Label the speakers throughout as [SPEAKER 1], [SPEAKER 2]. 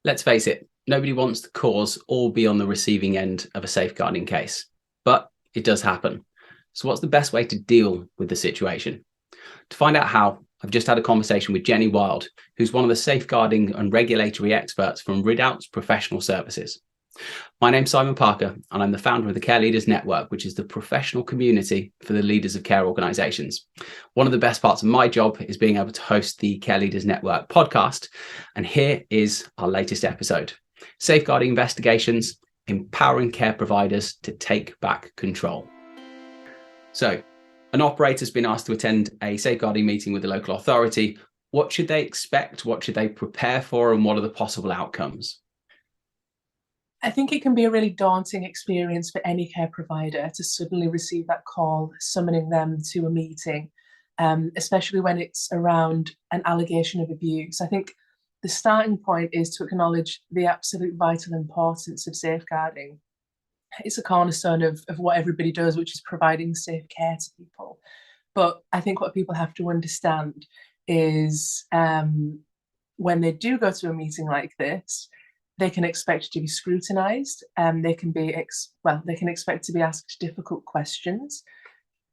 [SPEAKER 1] Let's face it, nobody wants to cause or be on the receiving end of a safeguarding case, but it does happen. So, what's the best way to deal with the situation? To find out how, I've just had a conversation with Jenny Wilde, who's one of the safeguarding and regulatory experts from Ridout's professional services. My name's Simon Parker, and I'm the founder of the Care Leaders Network, which is the professional community for the leaders of care organisations. One of the best parts of my job is being able to host the Care Leaders Network podcast. And here is our latest episode: Safeguarding Investigations, Empowering Care Providers to Take Back Control. So, an operator's been asked to attend a safeguarding meeting with the local authority. What should they expect? What should they prepare for? And what are the possible outcomes?
[SPEAKER 2] I think it can be a really daunting experience for any care provider to suddenly receive that call summoning them to a meeting, especially when it's around an allegation of abuse. I think the starting point is to acknowledge the absolute vital importance of safeguarding. It's a cornerstone of what everybody does, which is providing safe care to people. But I think what people have to understand is when they do go to a meeting like this, they can expect to be scrutinised. They can expect to be asked difficult questions.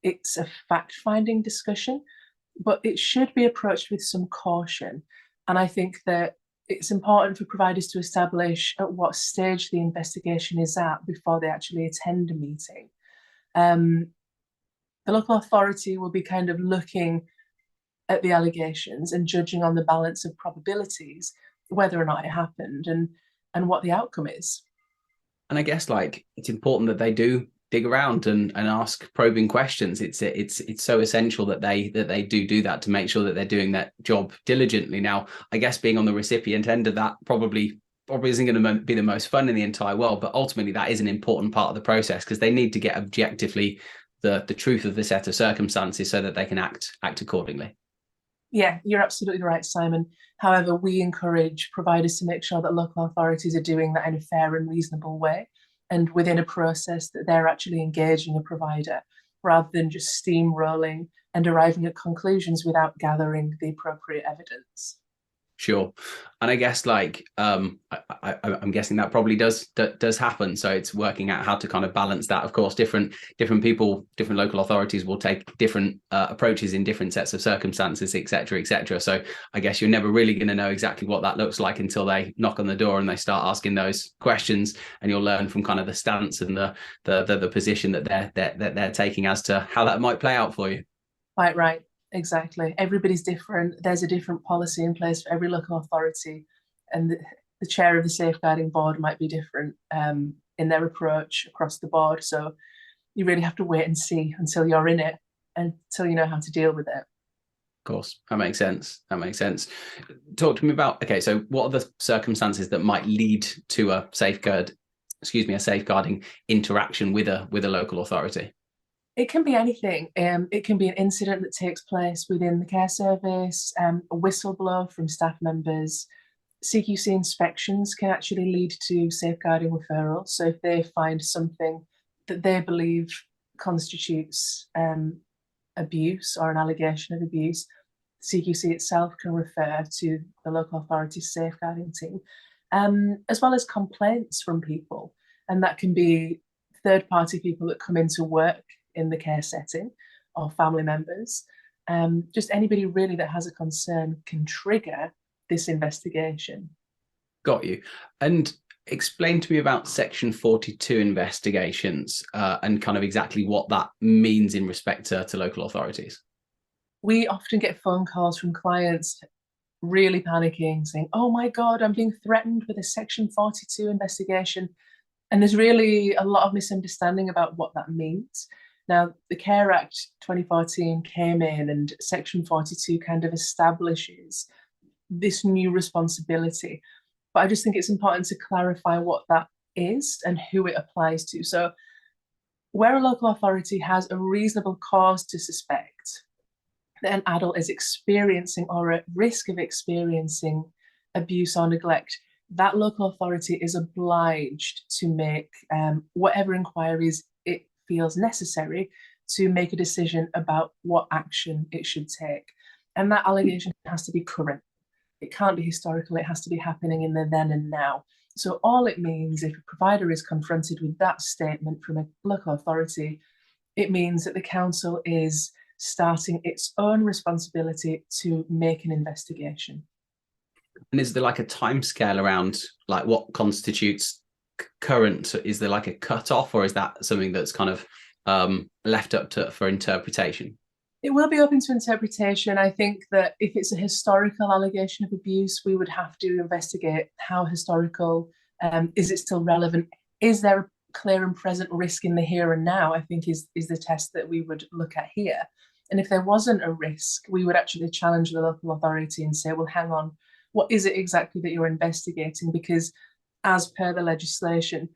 [SPEAKER 2] It's a fact-finding discussion, but it should be approached with some caution. And I think that it's important for providers to establish at what stage the investigation is at before they actually attend a meeting. The local authority will be kind of looking at the allegations and judging on the balance of probabilities whether or not it happened and what the outcome is.
[SPEAKER 1] And I guess it's important that they do dig around and ask probing questions. It's so essential that they do that to make sure that they're doing that job diligently. Now, I guess being on the recipient end of that probably isn't going to be the most fun in the entire world, but ultimately that is an important part of the process because they need to get objectively the truth of the set of circumstances so that they can act accordingly.
[SPEAKER 2] Yeah, you're absolutely right, Simon. However, we encourage providers to make sure that local authorities are doing that in a fair and reasonable way and within a process that they're actually engaging a provider rather than just steamrolling and arriving at conclusions without gathering the appropriate evidence.
[SPEAKER 1] Sure. And I guess I'm guessing that probably does happen. So it's working out how to kind of balance that. Of course, different people, different local authorities will take different approaches in different sets of circumstances, et cetera, et cetera. So I guess you're never really going to know exactly what that looks like until they knock on the door and they start asking those questions, and you'll learn from kind of the stance and the position that they're taking as to how that might play out for you.
[SPEAKER 2] Quite right. Exactly. Everybody's different. There's a different policy in place for every local authority, and the chair of the safeguarding board might be different in their approach across the board. So you really have to wait and see until you're in it, until you know how to deal with it.
[SPEAKER 1] Of course, that makes sense. Talk to me about, okay, so what are the circumstances that might lead to a safeguarding interaction with a local authority?
[SPEAKER 2] It can be anything. It can be an incident that takes place within the care service, a whistleblower from staff members. CQC inspections can actually lead to safeguarding referrals. So if they find something that they believe constitutes abuse or an allegation of abuse, CQC itself can refer to the local authority safeguarding team, as well as complaints from people. And that can be third-party people that come into work in the care setting or family members. Just anybody really that has a concern can trigger this investigation.
[SPEAKER 1] Got you. And explain to me about Section 42 investigations and kind of exactly what that means in respect to local authorities.
[SPEAKER 2] We often get phone calls from clients really panicking, saying, "Oh my God, I'm being threatened with a Section 42 investigation." And there's really a lot of misunderstanding about what that means. Now, the Care Act 2014 came in, and Section 42 kind of establishes this new responsibility. But I just think it's important to clarify what that is and who it applies to. So where a local authority has a reasonable cause to suspect that an adult is experiencing or at risk of experiencing abuse or neglect, that local authority is obliged to make whatever inquiries it feels necessary to make a decision about what action it should take. And that allegation has to be current. It can't be historical, it has to be happening in the then and now. So all it means, if a provider is confronted with that statement from a local authority, it means that the council is starting its own responsibility to make an investigation.
[SPEAKER 1] And is there like a timescale around like what constitutes current? Is there like a cut-off, or is that something that's kind of left up for interpretation?
[SPEAKER 2] It will be open to interpretation. I think that if it's a historical allegation of abuse, we would have to investigate how historical, is it still relevant? Is there a clear and present risk in the here and now? I think is the test that we would look at here. And if there wasn't a risk, we would actually challenge the local authority and say, well, hang on, what is it exactly that you're investigating? Because as per the legislation,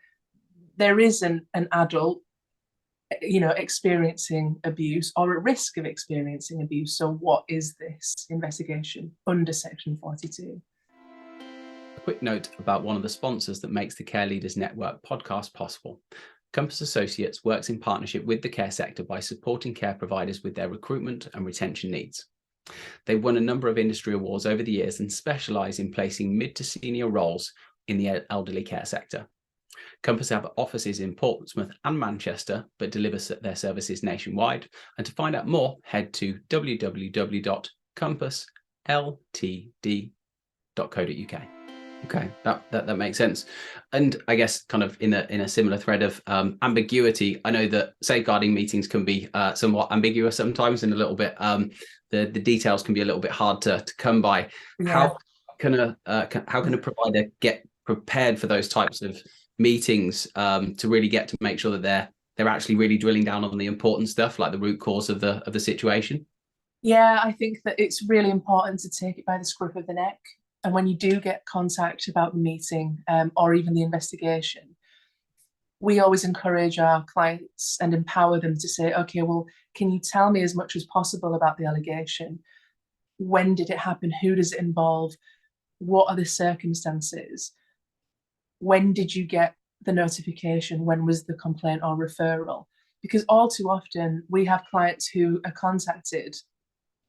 [SPEAKER 2] there is an adult experiencing abuse or at risk of experiencing abuse. So what is this investigation under Section 42?
[SPEAKER 1] A quick note about one of the sponsors that makes the Care Leaders Network podcast possible. Compass Associates works in partnership with the care sector by supporting care providers with their recruitment and retention needs. They've won a number of industry awards over the years and specialise in placing mid to senior roles in the elderly care sector. Compass have offices in Portsmouth and Manchester, but deliver their services nationwide. And to find out more, head to www.compassltd.co.uk. Okay, that makes sense. And I guess kind of in a similar thread of ambiguity, I know that safeguarding meetings can be somewhat ambiguous sometimes, and a little bit the details can be a little bit hard to come by. Yeah. How can a provider get prepared for those types of meetings to really get to make sure that they're actually really drilling down on the important stuff, like the root cause of the situation?
[SPEAKER 2] Yeah, I think that it's really important to take it by the scruff of the neck. And when you do get contact about the meeting or even the investigation, we always encourage our clients and empower them to say, okay, well, can you tell me as much as possible about the allegation? When did it happen? Who does it involve? What are the circumstances? When did you get the notification? When was the complaint or referral? Because all too often we have clients who are contacted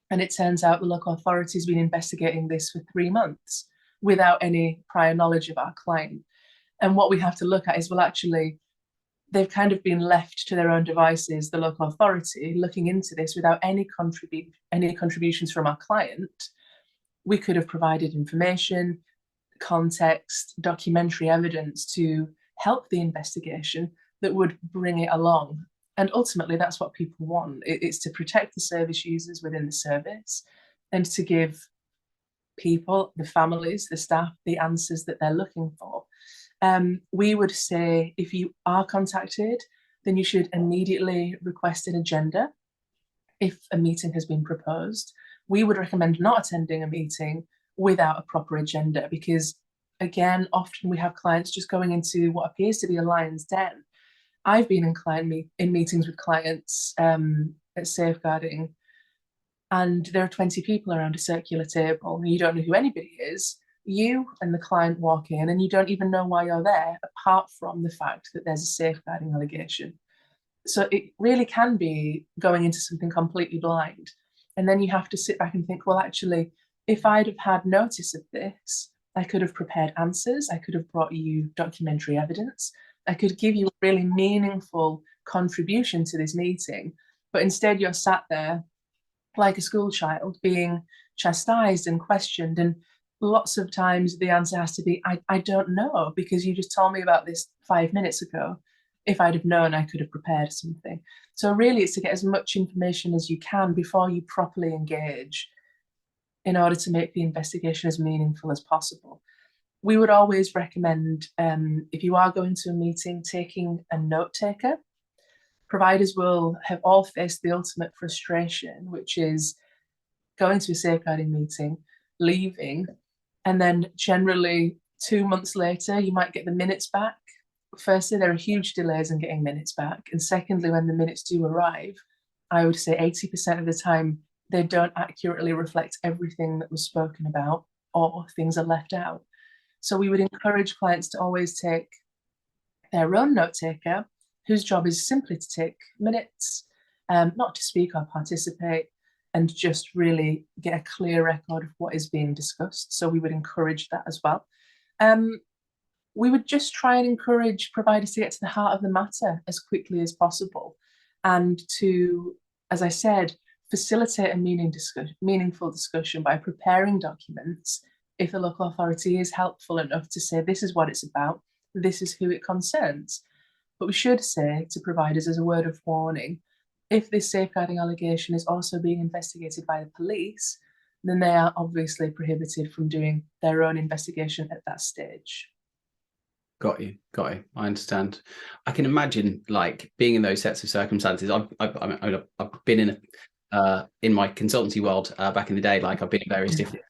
[SPEAKER 2] and it turns out the local authority has been investigating this for 3 months without any prior knowledge of our client. And what we have to look at is, well, actually, they've kind of been left to their own devices, the local authority, looking into this without any contributions from our client. We could have provided information, context, documentary evidence to help the investigation that would bring it along. And ultimately, that's what people want. It's to protect the service users within the service and to give people, the families, the staff, the answers that they're looking for. We would say if you are contacted, then you should immediately request an agenda if a meeting has been proposed. We would recommend not attending a meeting without a proper agenda because, again, often we have clients just going into what appears to be a lion's den. I've been in meetings with clients at safeguarding, and there are 20 people around a circular table, and you don't know who anybody is. You and the client walk in, and you don't even know why you're there, apart from the fact that there's a safeguarding allegation. So it really can be going into something completely blind. And then you have to sit back and think, well, actually, if I'd have had notice of this, I could have prepared answers. I could have brought you documentary evidence. I could give you a really meaningful contribution to this meeting. But instead, you're sat there like a school child being chastised and questioned. And lots of times the answer has to be, I don't know, because you just told me about this 5 minutes ago. If I'd have known, I could have prepared something. So really, it's to get as much information as you can before you properly engage in order to make the investigation as meaningful as possible. We would always recommend, if you are going to a meeting, taking a note taker. Providers will have all faced the ultimate frustration, which is going to a safeguarding meeting, leaving, and then generally 2 months later, you might get the minutes back. Firstly, there are huge delays in getting minutes back. And secondly, when the minutes do arrive, I would say 80% of the time, they don't accurately reflect everything that was spoken about, or things are left out. So we would encourage clients to always take their own note taker, whose job is simply to take minutes, not to speak or participate, and just really get a clear record of what is being discussed. So we would encourage that as well. We would just try and encourage providers to get to the heart of the matter as quickly as possible, and to, as I said, facilitate a meaningful discussion by preparing documents if the local authority is helpful enough to say, this is what it's about, this is who it concerns. But we should say to providers, as a word of warning, if this safeguarding allegation is also being investigated by the police, then they are obviously prohibited from doing their own investigation at that stage.
[SPEAKER 1] Got you. I understand. I can imagine, like, being in those sets of circumstances. I've been in my consultancy world back in the day. Like, I've been in various different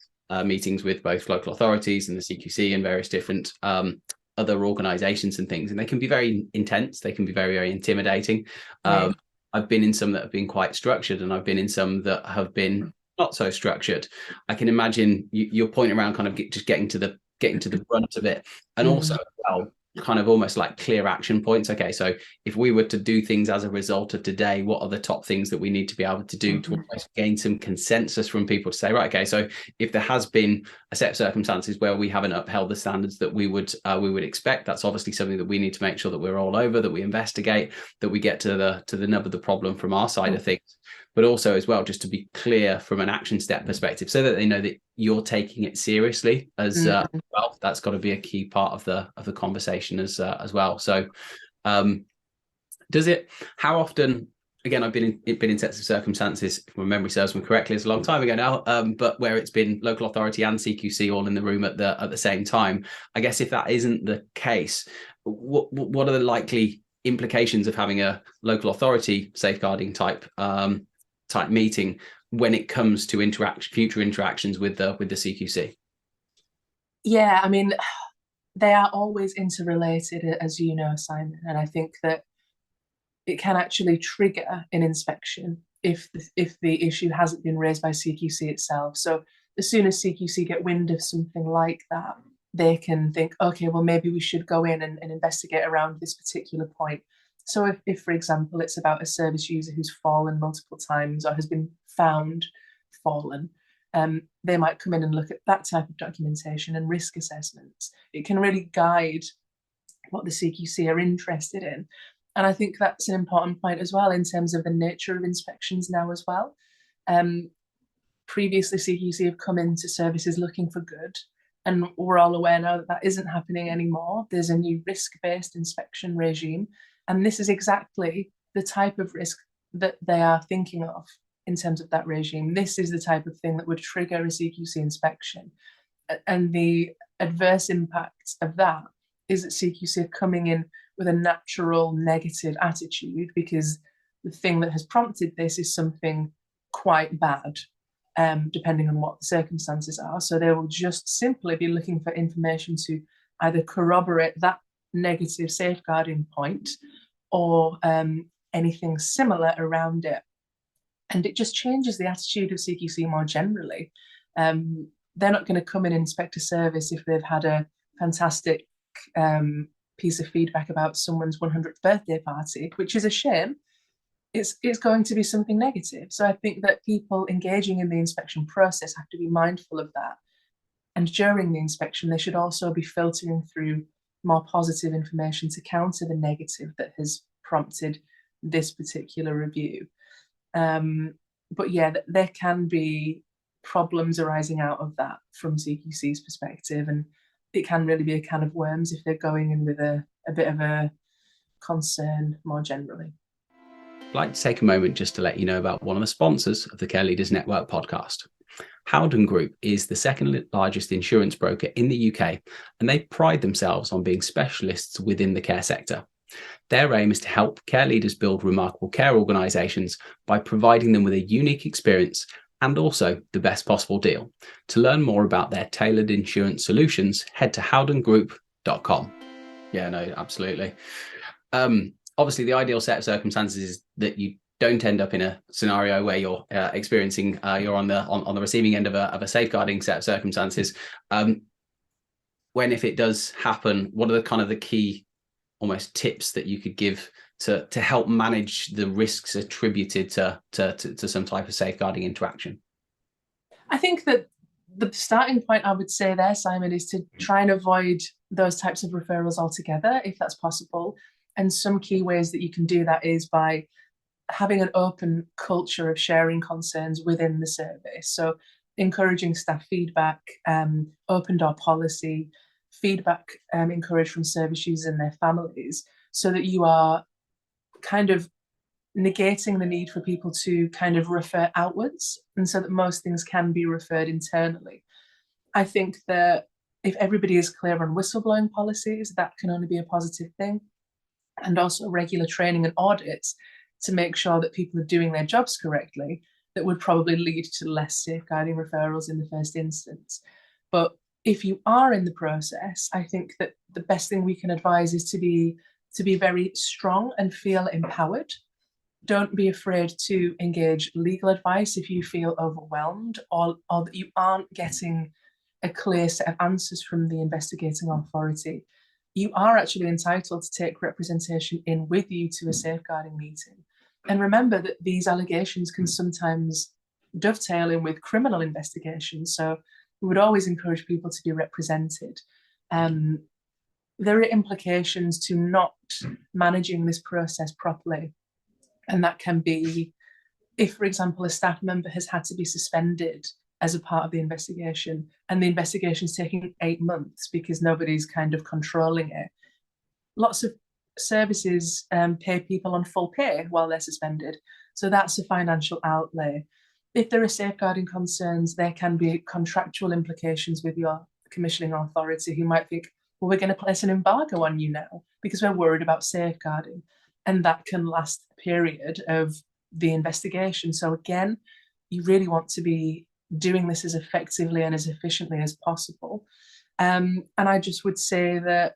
[SPEAKER 1] meetings with both local authorities and the CQC and various different other organisations and things, and they can be very intense. They can be very, very intimidating.
[SPEAKER 2] Right.
[SPEAKER 1] I've been in some that have been quite structured, and I've been in some that have been not so structured. I can imagine you're pointing around, kind of just getting to the brunt of it, and also, well, kind of almost like clear action points. Okay, so if we were to do things as a result of today, what are the top things that we need to be able to do to almost gain some consensus from people to say, right, okay, so if there has been a set of circumstances where we haven't upheld the standards that we would expect, that's obviously something that we need to make sure that we're all over, that we investigate, that we get to the nub of the problem from our side of things. But also as well, just to be clear from an action step perspective, so that they know that you're taking it seriously as well. That's got to be a key part of the conversation as well. So how often, again, I've been in sets of circumstances, if my memory serves me correctly, it's a long time ago now, but where it's been local authority and CQC all in the room at the same time. I guess if that isn't the case, what are the likely implications of having a local authority safeguarding type meeting when it comes to future interactions with the CQC?
[SPEAKER 2] Yeah, I mean, they are always interrelated, as you know, Simon, and I think that it can actually trigger an inspection if the issue hasn't been raised by CQC itself. So as soon as CQC get wind of something like that, they can think, okay, well, maybe we should go in and investigate around this particular point. So if, for example, it's about a service user who's fallen multiple times or has been found fallen, they might come in and look at that type of documentation and risk assessments. It can really guide what the CQC are interested in. And I think that's an important point as well in terms of the nature of inspections now as well. Previously, CQC have come into services looking for good, and we're all aware now that that isn't happening anymore. There's a new risk-based inspection regime, and this is exactly the type of risk that they are thinking of in terms of that regime. This is the type of thing that would trigger a CQC inspection. And the adverse impact of that is that CQC are coming in with a natural negative attitude, because the thing that has prompted this is something quite bad, depending on what the circumstances are. So they will just simply be looking for information to either corroborate that negative safeguarding point or anything similar around it. And it just changes the attitude of CQC more generally. They're not going to come and inspect a service if they've had a fantastic piece of feedback about someone's 100th birthday party, which is a shame. It's going to be something negative. So I think that people engaging in the inspection process have to be mindful of that. And during the inspection, they should also be filtering through more positive information to counter the negative that has prompted this particular review. But yeah, there can be problems arising out of that from CQC's perspective, and it can really be a can of worms if they're going in with a bit of a concern more generally.
[SPEAKER 1] I'd like to take a moment just to let you know about one of the sponsors of the Care Leaders Network podcast. Howden Group is the second largest insurance broker in the UK, and they pride themselves on being specialists within the care sector. Their aim is to help care leaders build remarkable care organisations by providing them with a unique experience and also the best possible deal. To learn more about their tailored insurance solutions, head to howdengroup.com. Yeah, no, absolutely. Obviously, the ideal set of circumstances is that you don't end up in a scenario where you're experiencing, you're on the receiving end of a safeguarding set of circumstances. If it does happen, what are the kind of the key almost tips that you could give to help manage the risks attributed to some type of safeguarding interaction?
[SPEAKER 2] I think that the starting point I would say there, Simon, is to try and avoid those types of referrals altogether, if that's possible. And some key ways that you can do that is by having an open culture of sharing concerns within the service. So encouraging staff feedback, open door policy, feedback encouraged from service users and their families, so that you are kind of negating the need for people to kind of refer outwards, and so that most things can be referred internally. I think that if everybody is clear on whistleblowing policies, that can only be a positive thing. And also regular training and audits to make sure that people are doing their jobs correctly, that would probably lead to less safeguarding referrals in the first instance. But if you are in the process, I think that the best thing we can advise is to be very strong and feel empowered. Don't be afraid to engage legal advice if you feel overwhelmed or that you aren't getting a clear set of answers from the investigating authority. You are actually entitled to take representation in with you to a safeguarding meeting. And remember that these allegations can sometimes dovetail in with criminal investigations. So we would always encourage people to be represented. There are implications to not managing this process properly. And that can be if, for example, a staff member has had to be suspended as a part of the investigation, and the investigation is taking 8 months because nobody's kind of controlling it. Lots of services pay people on full pay while they're suspended. So that's a financial outlay. If there are safeguarding concerns, there can be contractual implications with your commissioning authority, who might think, well, we're going to place an embargo on you now because we're worried about safeguarding. And that can last a period of the investigation. So again, you really want to be doing this as effectively and as efficiently as possible. And I just would say that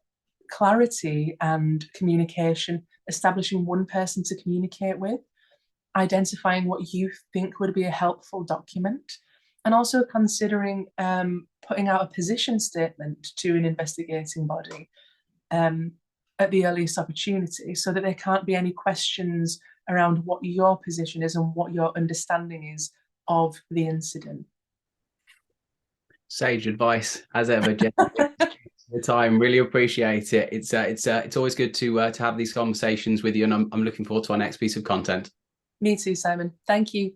[SPEAKER 2] clarity and communication, establishing one person to communicate with, identifying what you think would be a helpful document, and also considering putting out a position statement to an investigating body at the earliest opportunity, so that there can't be any questions around what your position is and what your understanding is of the incident.
[SPEAKER 1] Sage advice, as ever, Jen. The time, really appreciate it. It's always good to have these conversations with you, and I'm looking forward to our next piece of content.
[SPEAKER 2] Me too, Simon. Thank you.